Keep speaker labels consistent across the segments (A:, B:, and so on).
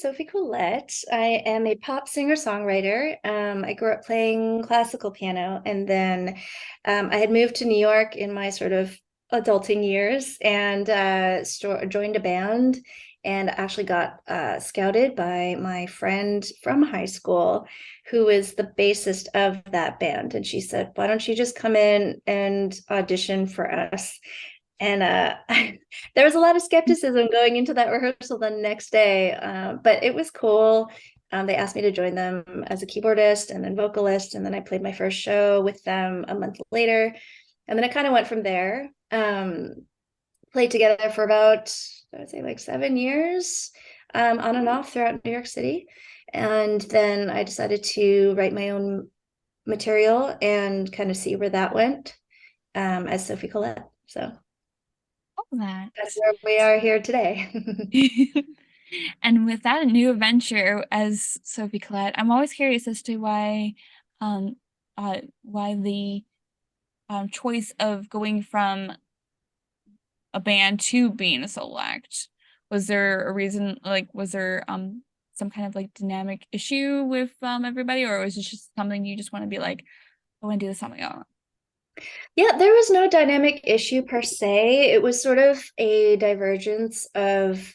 A: Sophie Colette. I am a pop singer-songwriter. I grew up playing classical piano, and then I had moved to New York in my sort of adulting years and joined a band and actually got scouted by my friend from high school, who is the bassist of that band. And she said, "Why don't you just come in and audition for us?" And there was a lot of skepticism going into that rehearsal the next day, but it was cool. They asked me to join them as a keyboardist and then vocalist, and then I played my first show with them a month later, and then it kind of went from there. Played together for about, I would say, like 7 years, on and off throughout New York City, and then I decided to write my own material and kind of see where that went, as Sophie Colette. So
B: That.
A: that's where we are here today.
B: And with that new adventure as Sophie Colette, I'm always curious as to um, why the choice of going from a band to being a solo act. Was there a reason, like, was there some kind of like dynamic issue with everybody, or was it just something you just want to be like, I want to do this on my own?
A: Yeah, there was no dynamic issue per se. It was sort of a divergence of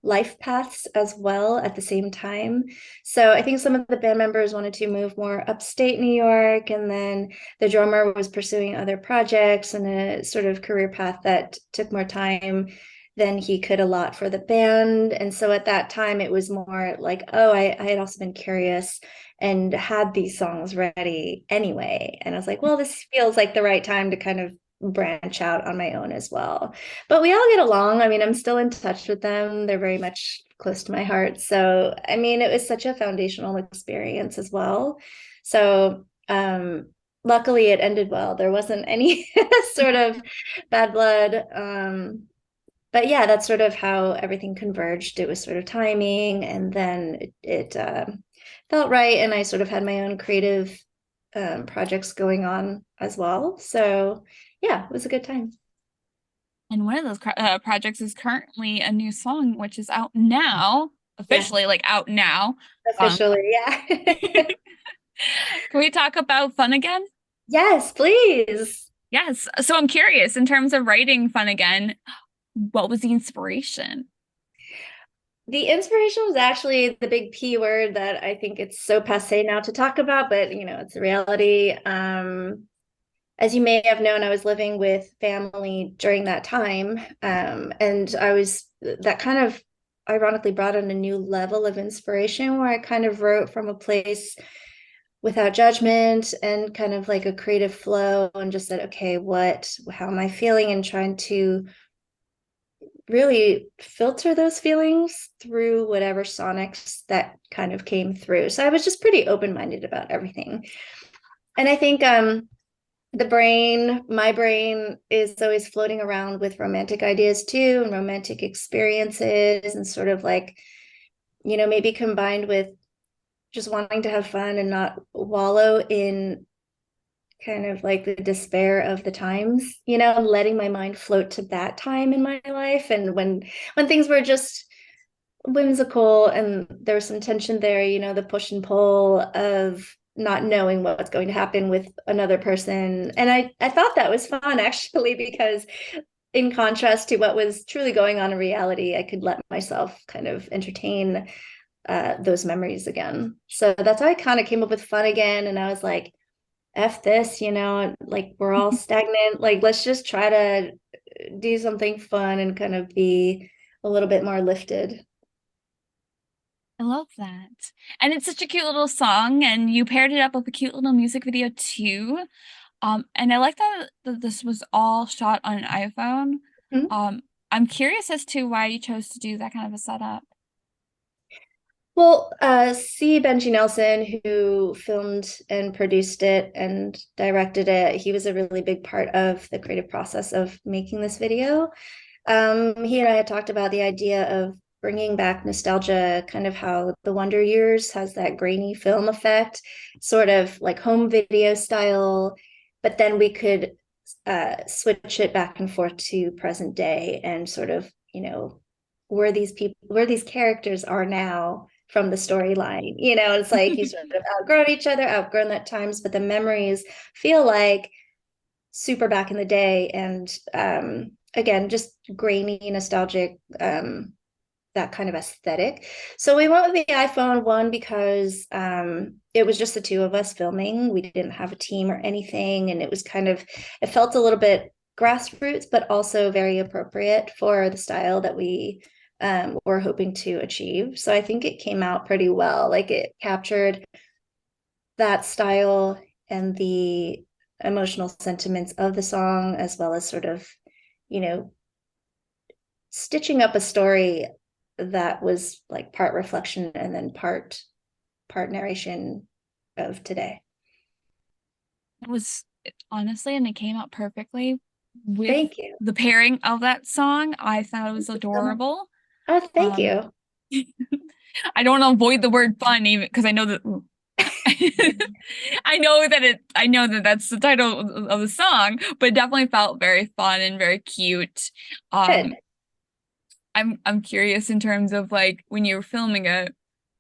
A: life paths as well at the same time. So I think some of the band members wanted to move more upstate New York, and then the drummer was pursuing other projects and a sort of career path that took more time than he could allot for the band. And so at that time, it was more like, oh, I had also been curious and had these songs ready anyway. And I was like, well, this feels like the right time to kind of branch out on my own as well. But we all get along. I mean, I'm still in touch with them. They're very much close to my heart. So, I mean, it was such a foundational experience as well. So, luckily it ended well. There wasn't any sort of bad blood. But yeah, that's sort of how everything converged. It was sort of timing, and then it felt right. And I sort of had my own creative projects going on as well. So yeah, it was a good time.
B: And one of those projects is currently a new song, which is out now,
A: Yeah,
B: officially, like out now. Um,
A: officially. Yeah.
B: can we talk about Fun Again?
A: Yes, please.
B: Yes. So I'm curious, in terms of writing Fun Again, what was the inspiration?
A: The inspiration was actually the big P word that I think it's so passe now to talk about, but it's a reality. As you may have known, I was living with family during that time. And that kind of ironically brought in a new level of inspiration where I kind of wrote from a place without judgment and kind of like a creative flow, and just said, okay, how am I feeling? And trying to really filter those feelings through whatever sonics that kind of came through. So I was just pretty open-minded about everything. And I think my brain is always floating around with romantic ideas too, and romantic experiences, and sort of like, maybe combined with just wanting to have fun and not wallow in kind of like the despair of the times, letting my mind float to that time in my life, and when things were just whimsical and there was some tension there, the push and pull of not knowing what's going to happen with another person. And I thought that was fun actually, because in contrast to what was truly going on in reality, I could let myself kind of entertain those memories again. So that's how I kind of came up with Fun Again. And I was like, F this, like we're all stagnant. Like, let's just try to do something fun and kind of be a little bit more lifted.
B: I love that. And it's such a cute little song, and you paired it up with a cute little music video too. And I like that this was all shot on an iPhone.
A: Mhm.
B: I'm curious as to why you chose to do that kind of a setup.
A: Well, C. Benji Nelson, who filmed and produced it and directed it, he was a really big part of the creative process of making this video. He and I had talked about the idea of bringing back nostalgia, kind of how The Wonder Years has that grainy film effect, sort of like home video style, but then we could switch it back and forth to present day and sort of, where these characters are now from the storyline. It's like you sort of outgrown each other, outgrown at times, but the memories feel like super back in the day. And again, just grainy, nostalgic, that kind of aesthetic. So we went with the iPhone one because it was just the two of us filming. We didn't have a team or anything. And it felt a little bit grassroots, but also very appropriate for the style that we were hoping to achieve. So I think it came out pretty well. Like it captured that style and the emotional sentiments of the song, as well as sort of, you know, stitching up a story that was like part reflection and then part narration of today.
B: It was honestly, and it came out perfectly with
A: Thank you.
B: the pairing of that song. I thought it was adorable.
A: Oh, thank
B: Um,
A: you.
B: I don't want to avoid the word fun even because I know that I know that that's the title of the song, but it definitely felt very fun and very cute.
A: Good.
B: Um, I'm curious in terms of like when you were filming it,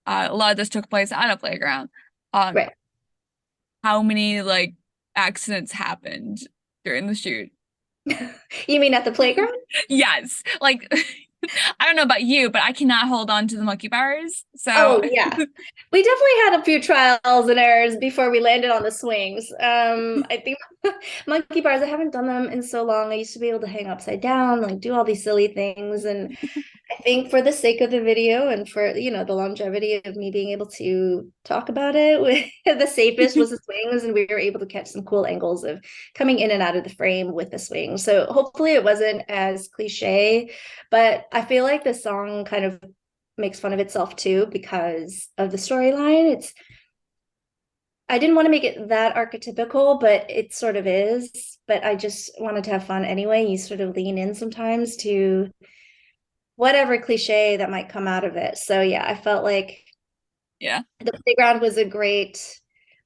B: a lot of this took place at a playground. Um,
A: Right.
B: how many like accidents happened during the shoot?
A: You mean at the playground?
B: Yes, like I don't know about you, but I cannot hold on to the monkey bars. So
A: Oh, yeah. We definitely had a few trials and errors before we landed on the swings. I think monkey bars, I haven't done them in so long. I used to be able to hang upside down, like do all these silly things. And I think for the sake of the video and for, the longevity of me being able to talk about it, the safest was the swings, and we were able to catch some cool angles of coming in and out of the frame with the swing. So hopefully it wasn't as cliche, but I feel like the song kind of makes fun of itself too because of the storyline. I didn't want to make it that archetypical, but it sort of is. But I just wanted to have fun anyway. You sort of lean in sometimes to whatever cliche that might come out of it. So yeah, I felt like
B: yeah.
A: the playground was a great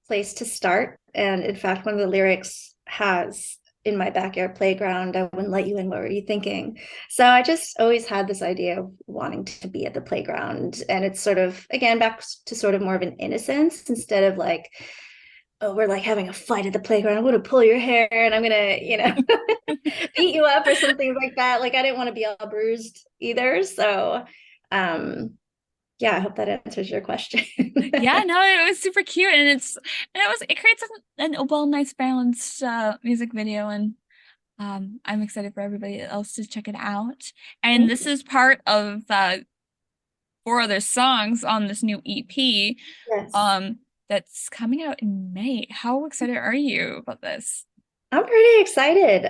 A: place to start. And in fact, one of the lyrics has in my backyard playground, I wouldn't let you in. What were you thinking? So I just always had this idea of wanting to be at the playground. And it's sort of, again, back to sort of more of an innocence instead of like, oh, we're like having a fight at the playground. I'm going to pull your hair and I'm going to, beat you up or something like that. Like I didn't want to be all bruised either. So, um, yeah, I hope that answers your question.
B: Yeah, no, it was super cute and it creates a well nice balanced music video and I'm excited for everybody else to check it out. And
A: Thank
B: this
A: you.
B: is part of four other songs on this new EP
A: Yes.
B: um that's coming out in May. How excited are you about this?
A: I'm pretty excited.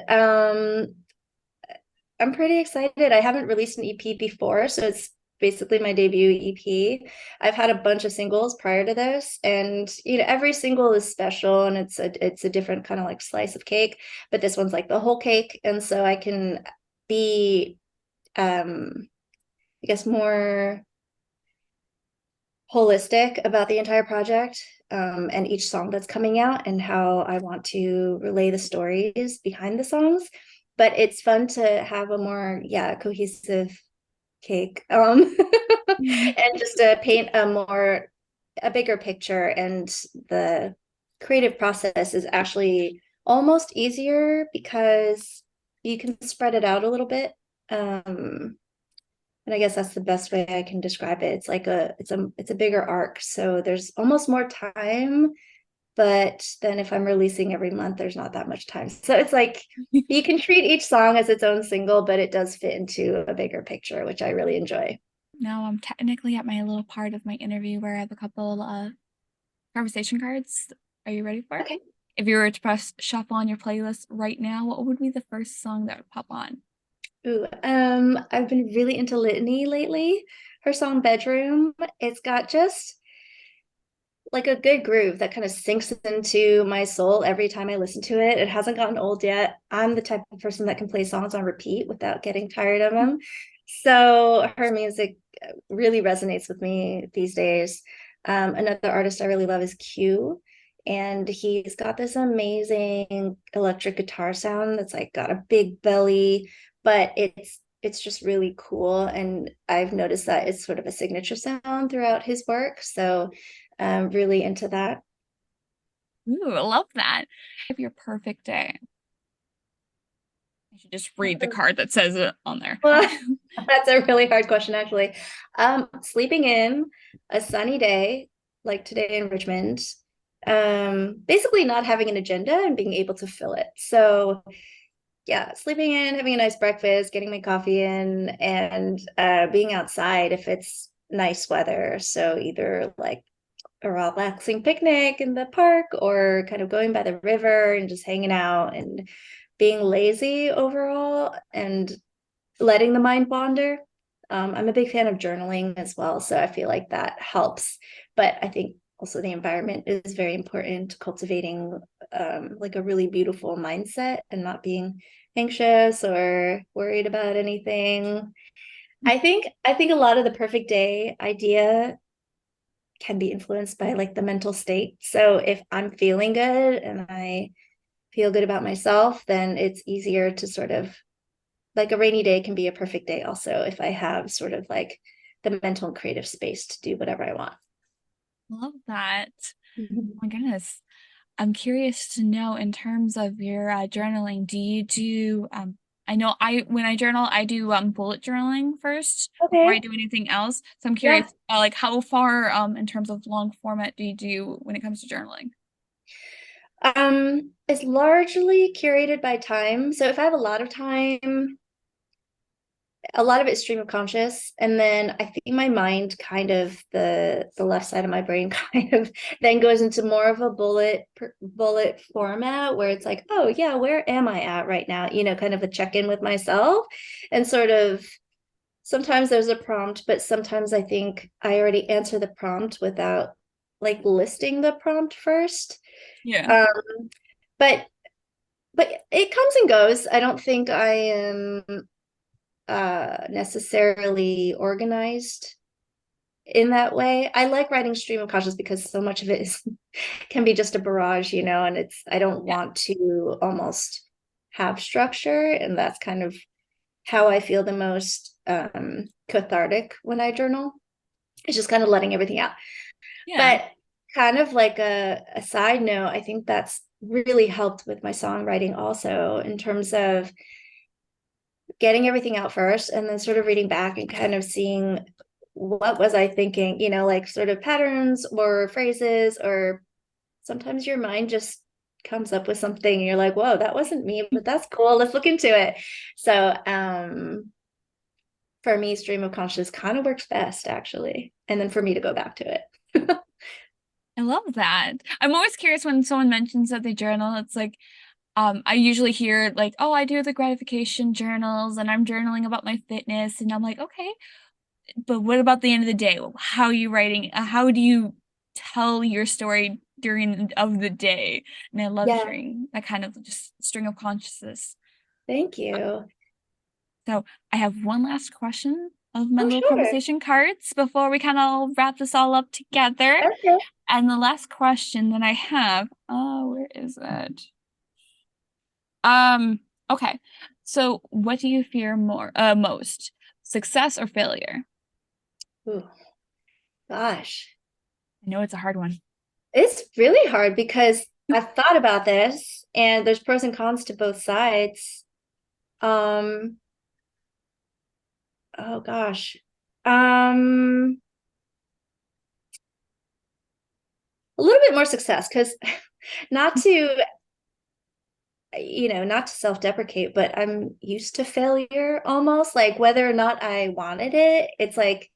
A: I'm pretty excited. I haven't released an EP before, so it's basically my debut EP. I've had a bunch of singles prior to this, and every single is special and it's a different kind of like slice of cake, but this one's like the whole cake, and so I can be I guess more holistic about the entire project, and each song that's coming out and how I want to relay the stories behind the songs. But it's fun to have a more, yeah, cohesive cake,
B: Mhm.
A: and just to paint a bigger picture. And the creative process is actually almost easier because you can spread it out a little bit. And I guess that's the best way I can describe it. It's like it's a bigger arc. So there's almost more time, but then if I'm releasing every month, there's not that much time. So it's like you can treat each song as its own single, but it does fit into a bigger picture, which I really enjoy.
B: Now I'm technically at my little part of my interview where I have a couple conversation cards. Are you ready for it?
A: Okay.
B: If you were to press shuffle on your playlist right now, what would be the first song that would pop on?
A: Ooh, I've been really into Litany lately. Her song Bedroom. It's got just like a good groove that kind of sinks into my soul every time I listen to it. It hasn't gotten old yet. I'm the type of person that can play songs on repeat without getting tired of them. So her music really resonates with me these days. Another artist I really love is Q, and he's got this amazing electric guitar sound that's like got a big belly, but it's it's just really cool. And I've noticed that it's sort of a signature sound throughout his work. So I'm really into that.
B: Ooh, I love that. Have your perfect day. I should just read the card that says it on there.
A: Well, that's a really hard question, actually. Sleeping in a sunny day, like today in Richmond, basically not having an agenda and being able to fill it. So, yeah, sleeping in, having a nice breakfast, getting my coffee in, and being outside if it's nice weather. So, either like a relaxing picnic in the park or kind of going by the river and just hanging out and being lazy overall and letting the mind wander. I'm a big fan of journaling as well, so I feel like that helps. But I think also the environment is very important to cultivating like a really beautiful mindset and not being anxious or worried about anything. I think a lot of the perfect day idea can be influenced by like the mental state. So if I'm feeling good and I feel good about myself, then it's easier to sort of like a rainy day can be a perfect day also if I have sort of like the mental and creative space to do whatever I want.
B: Love that.
A: Mhm.
B: Oh my goodness. I'm curious to know in terms of your journaling, do you do I know I when I journal, I do bullet journaling first before I
A: Okay.
B: do anything else. So I'm
A: Yeah.
B: curious like how far in terms of long format do you do when it comes to journaling?
A: It's largely curated by time. So if I have a lot of time, a lot of it's stream of conscious, and then I think my mind kind of the left side of my brain kind of then goes into more of a bullet format where it's like, oh yeah, where am I at right now, kind of a check-in with myself. And sort of sometimes there's a prompt, but sometimes I think I already answer the prompt without like listing the prompt first.
B: Yeah.
A: um but it comes and goes. I don't think I am necessarily organized in that way. I like writing stream of conscious because so much of it is can be just a barrage, and I don't
B: Yeah.
A: want to almost have structure, and that's kind of how I feel the most cathartic when I journal. It's just kind of letting everything out.
B: Yeah.
A: But kind of like a side note, I think that's really helped with my songwriting also in terms of getting everything out first and then sort of reading back and kind of seeing what was I thinking, like sort of patterns or phrases, or sometimes your mind just comes up with something and you're like, whoa, that wasn't me, but that's cool. Let's look into it. So for me, stream of conscious kind of works best actually. And then for me to go back to it.
B: I love that. I'm always curious when someone mentions that they journal, it's like I usually hear like, oh, I do the gratification journals and I'm journaling about my fitness. And I'm like, okay, but what about the end of the day? How are you writing? How do you tell your story during of the day? And I love
A: Yeah,
B: hearing that kind of just string of consciousness.
A: thank you.
B: So I have one last question of my
A: Oh,
B: little
A: sure.
B: conversation cards before we kind of wrap this all up together.
A: Okay.
B: And the last question that I have, oh, where is it? Okay. So what do you fear most? Success or failure?
A: Ooh, gosh.
B: I know it's a hard one.
A: It's really hard because I've thought about this and there's pros and cons to both sides. Um, oh gosh. Um, a little bit more success because not to, not to self-deprecate, but I'm used to failure almost, like whether or not I wanted it, it's like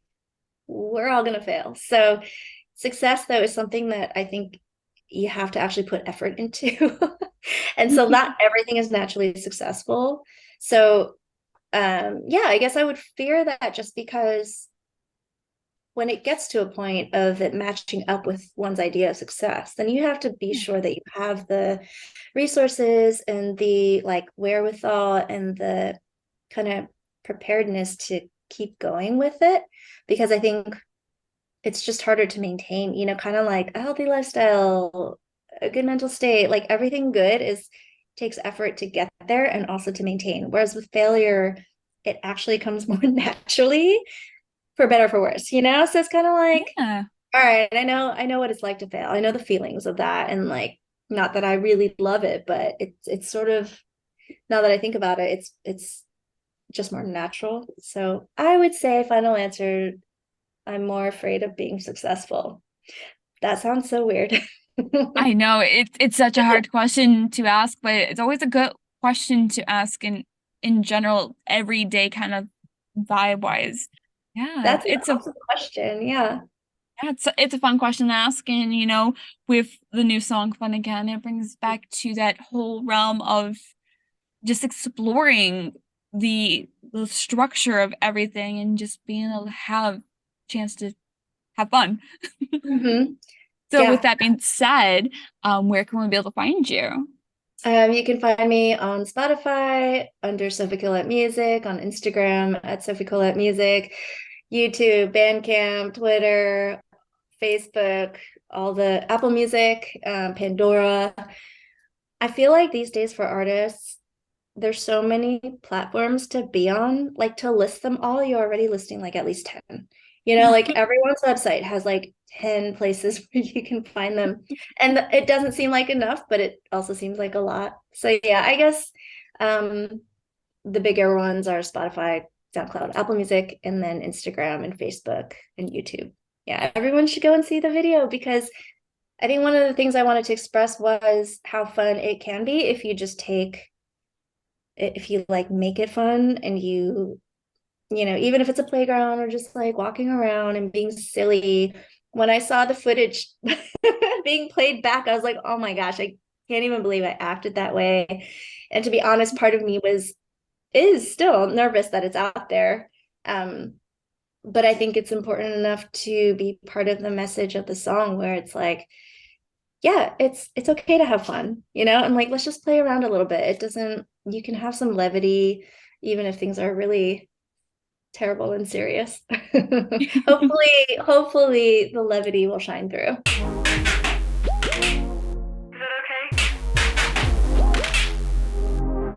A: we're all gonna fail. So success though is something that I think you have to actually put effort into. And so not everything is naturally successful. So yeah, I guess I would fear that just because when it gets to a point of it matching up with one's idea of success, then you have to be
B: Yeah.
A: sure that you have the resources and the like wherewithal and the kind of preparedness to keep going with it. Because I think it's just harder to maintain, kind of like a healthy lifestyle, a good mental state, like everything good is takes effort to get there and also to maintain. Whereas with failure, it actually comes more naturally, for better or for worse, you know? So it's kind of like,
B: Yeah.
A: all right, I know what it's like to fail. I know the feelings of that. And like, not that I really love it, but it's sort of, now that I think about it, it's just more natural. So I would say, final answer, I'm more afraid of being successful. That sounds so weird.
B: I know it's such a hard question to ask, but it's always a good question to ask in general, everyday kind of vibe wise. Yeah,
A: That's an awesome question. Yeah.
B: it's a fun question to ask, and with the new song "Fun Again," it brings back to that whole realm of just exploring the structure of everything and just being able to have a chance to have fun.
A: Hmm.
B: So with
A: Yeah.
B: that being said, where can we be able to find you?
A: You can find me on Spotify under Sophie Colette Music, on Instagram at Sophie Colette Music, YouTube, Bandcamp, Twitter, Facebook, all the Apple Music, Pandora. I feel like these days for artists, there's so many platforms to be on, like to list them all, you're already listing like at least 10. You know, like everyone's website has like 10 places where you can find them. And it doesn't seem like enough, but it also seems like a lot. So yeah, I guess um the bigger ones are Spotify, SoundCloud, Apple Music, and then Instagram and Facebook and YouTube. Yeah, everyone should go and see the video because I think one of the things I wanted to express was how fun it can be if you just take if you like make it fun and you know, even if it's a playground or just like walking around and being silly. When I saw the footage being played back, I was like, oh my gosh, I can't even believe I acted that way. And to be honest, part of me is still nervous that it's out there. Um, but I think it's important enough to be part of the message of the song where it's like, yeah, it's okay to have fun, you know, and like let's just play around a little bit. It doesn't, you can have some levity, even if things are really terrible and serious. Hopefully, hopefully the levity will shine through.